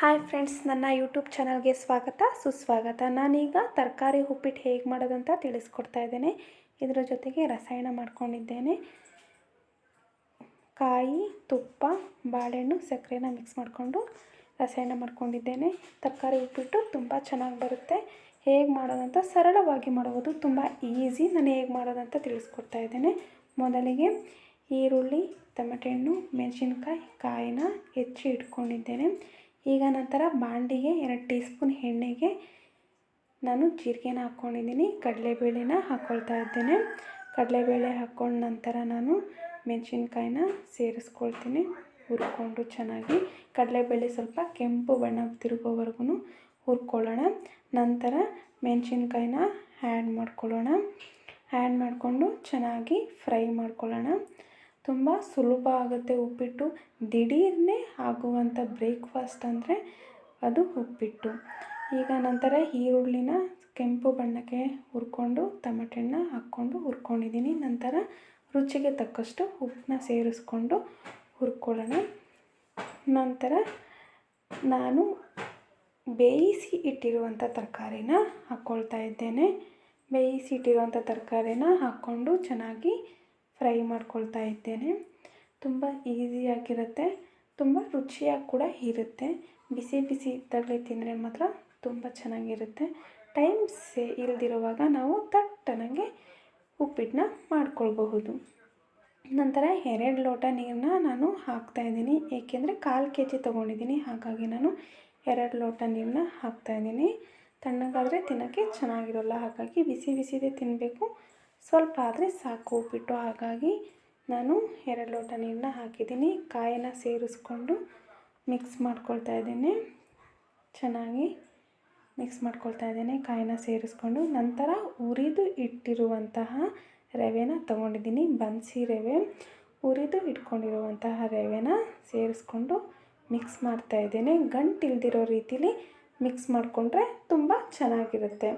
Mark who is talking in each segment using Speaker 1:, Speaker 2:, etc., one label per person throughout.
Speaker 1: Hi friends, ನನ್ನ YouTube ಚಾನಲ್ಗೆ ಸ್ವಾಗತ ಸುಸ್ವಾಗತ. ನಾನೀಗ ತರಕಾರಿ ಉಪ್ಪಿಟ್ಟು ಹೇಗೆ ಮಾಡೋದಂತ ತಿಳಿಸ್ಕೊಡ್ತಾ ಇದ್ದೇನೆ. ಇದರ ಜೊತೆಗೆ ರಸಾಯನ ಮಾಡ್ಕೊಂಡಿದ್ದೇನೆ. ಕಾಯಿ, ತುಪ್ಪ, ಬಾಳೆಹಣ್ಣು, ಸಕ್ಕರೆನ ಮಿಕ್ಸ್ ಮಾಡಿಕೊಂಡು ರಸಾಯನ ಮಾಡ್ಕೊಂಡಿದ್ದೇನೆ. ತರಕಾರಿ ಉಪ್ಪಿಟ್ಟು ತುಂಬ ಚೆನ್ನಾಗಿ ಬರುತ್ತೆ. ಹೇಗೆ ಮಾಡೋದಂತ ಸರಳವಾಗಿ ಮಾಡುವುದು, ತುಂಬ ಈಸಿ. ನಾನು ಹೇಗೆ ಮಾಡೋದಂತ ತಿಳಿಸ್ಕೊಡ್ತಾ ಇದ್ದೇನೆ. ಮೊದಲಿಗೆ ಈರುಳ್ಳಿ, ಟೊಮೆಟೊ ಹಣ್ಣು, ಮೆಣಸಿನ್ಕಾಯಿ, ಕಾಯಿನ ಹೆಚ್ಚಿ ಇಟ್ಕೊಂಡಿದ್ದೇನೆ. ಈಗ ನಂತರ ಬಾಂಡಿಗೆ 2 ಟೀ ಸ್ಪೂನ್ ಎಣ್ಣೆಗೆ ನಾನು ಜೀರಿಗೆನ ಹಾಕ್ಕೊಂಡಿದ್ದೀನಿ. ಕಡಲೆಬೇಳೆನ ಹಾಕ್ಕೊಳ್ತಾ ಇದ್ದೇನೆ. ಕಡಲೆಬೇಳೆ ಹಾಕ್ಕೊಂಡ ನಂತರ ನಾನು ಮೆಣಸಿನ್ಕಾಯಿನ ಸೇರಿಸ್ಕೊಳ್ತೀನಿ. ಹುರ್ಕೊಂಡು ಚೆನ್ನಾಗಿ ಕಡಲೆಬೇಳೆ ಸ್ವಲ್ಪ ಕೆಂಪು ಬಣ್ಣ ತಿರುಗೋವರೆಗೂ ಹುರ್ಕೊಳ್ಳೋಣ. ನಂತರ ಮೆಣಸಿನ್ಕಾಯಿನ ಆ್ಯಡ್ ಮಾಡಿಕೊಂಡು ಚೆನ್ನಾಗಿ ಫ್ರೈ ಮಾಡ್ಕೊಳ್ಳೋಣ. ತುಂಬ ಸುಲಭ ಆಗುತ್ತೆ ಉಪ್ಪಿಟ್ಟು. ದಿಢೀರ್ನೇ ಆಗುವಂಥ ಬ್ರೇಕ್ಫಾಸ್ಟ್ ಅಂದರೆ ಅದು ಉಪ್ಪಿಟ್ಟು. ಈಗ ನಂತರ ಈರುಳ್ಳಿನ ಕೆಂಪು ಬಣ್ಣಕ್ಕೆ ಹುರ್ಕೊಂಡು ಟೊಮೆಟೊ ಹಣ್ಣನ್ನ ಹಾಕ್ಕೊಂಡು ಹುರ್ಕೊಂಡಿದ್ದೀನಿ. ನಂತರ ರುಚಿಗೆ ತಕ್ಕಷ್ಟು ಉಪ್ಪನ್ನ ಸೇರಿಸ್ಕೊಂಡು ಹುರ್ಕೊಳ್ಳೋಣ. ನಂತರ ನಾನು ಬೇಯಿಸಿ ಇಟ್ಟಿರುವಂಥ ತರಕಾರಿನ ಹಾಕ್ಕೊಳ್ತಾ ಇದ್ದೇನೆ. ಬೇಯಿಸಿ ಇಟ್ಟಿರುವಂಥ ತರಕಾರಿನ ಹಾಕ್ಕೊಂಡು ಚೆನ್ನಾಗಿ ಫ್ರೈ ಮಾಡ್ಕೊಳ್ತಾ ಇದ್ದೇನೆ. ತುಂಬ ಈಸಿಯಾಗಿರುತ್ತೆ, ತುಂಬ ರುಚಿಯಾಗಿ ಕೂಡ ಇರುತ್ತೆ. ಬಿಸಿ ಬಿಸಿ ಇದ್ದಾಗಲೇ ತಿಂದರೆ ಮಾತ್ರ ತುಂಬ ಚೆನ್ನಾಗಿರುತ್ತೆ. ಇಲ್ದಿರುವಾಗ ನಾವು ತಟ್ಟನಾಗೆ ಉಪ್ಪಿಟ್ಟನ್ನ ಮಾಡ್ಕೊಳ್ಬಹುದು. ನಂತರ 2 ಲೋಟ ನೀರನ್ನ ನಾನು ಹಾಕ್ತಾಯಿದ್ದೀನಿ. ಏಕೆಂದರೆ 1/4 kg ತೊಗೊಂಡಿದ್ದೀನಿ, ಹಾಗಾಗಿ ನಾನು 2 ಲೋಟ ನೀರನ್ನ ಹಾಕ್ತಾಯಿದ್ದೀನಿ. ತಣ್ಣಗಾದರೆ ತಿನ್ನೋಕ್ಕೆ ಚೆನ್ನಾಗಿರೋಲ್ಲ, ಹಾಗಾಗಿ ಬಿಸಿ ಬಿಸಿದೇ ತಿನ್ನಬೇಕು. ಸ್ವಲ್ಪ ಆದರೆ ಸಾಕು ಉಪ್ಪಿಟ್ಟು. ಹಾಗಾಗಿ ನಾನು 2 ಲೋಟ ನೀರನ್ನ ಹಾಕಿದ್ದೀನಿ. ಕಾಯಿನ ಸೇರಿಸ್ಕೊಂಡು ಮಿಕ್ಸ್ ಮಾಡ್ಕೊಳ್ತಾ ಇದ್ದೀನಿ. ಚೆನ್ನಾಗಿ ಮಿಕ್ಸ್ ಮಾಡ್ಕೊಳ್ತಾ ಇದ್ದೀನಿ ಕಾಯಿನ ಸೇರಿಸ್ಕೊಂಡು. ನಂತರ ಹುರಿದು ಇಟ್ಟಿರುವಂತಹ ರವೆನ ತೊಗೊಂಡಿದ್ದೀನಿ. ಬನ್ಸಿ ರವೆ, ಹುರಿದು ಇಟ್ಕೊಂಡಿರುವಂತಹ ರವೆನ ಸೇರಿಸ್ಕೊಂಡು ಮಿಕ್ಸ್ ಮಾಡ್ತಾ ಇದ್ದೇನೆ. ಗಂಟಿಲ್ದಿರೋ ರೀತಿಲಿ ಮಿಕ್ಸ್ ಮಾಡಿಕೊಂಡ್ರೆ ತುಂಬ ಚೆನ್ನಾಗಿರುತ್ತೆ.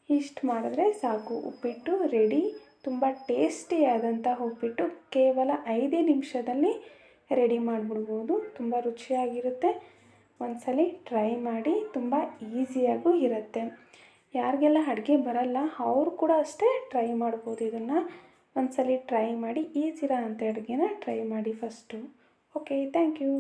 Speaker 1: ಇಷ್ಟು ಮಾಡಿದ್ರೆ ಸಾಕು, ಉಪ್ಪಿಟ್ಟು ರೆಡಿ. ತುಂಬ ಟೇಸ್ಟಿಯಾದಂಥ ಉಪ್ಪಿಟ್ಟು ಕೇವಲ 5 ನಿಮಿಷದಲ್ಲಿ ರೆಡಿ ಮಾಡಿಬಿಡ್ಬೋದು. ತುಂಬ ರುಚಿಯಾಗಿರುತ್ತೆ. ಒಂದ್ಸಲ ಟ್ರೈ ಮಾಡಿ, ತುಂಬ ಈಸಿಯಾಗೂ ಇರುತ್ತೆ. ಯಾರಿಗೆಲ್ಲ ಅಡುಗೆ ಬರಲ್ಲ ಅವರು ಕೂಡ ಅಷ್ಟೇ ಟ್ರೈ ಮಾಡ್ಬೋದು. ಇದನ್ನು ಒಂದ್ಸಲ ಟ್ರೈ ಮಾಡಿ, ಈಸಿರೋ ಅಂಥ ಅಡುಗೆನ ಟ್ರೈ ಮಾಡಿ ಫಸ್ಟು. Okay, thank you.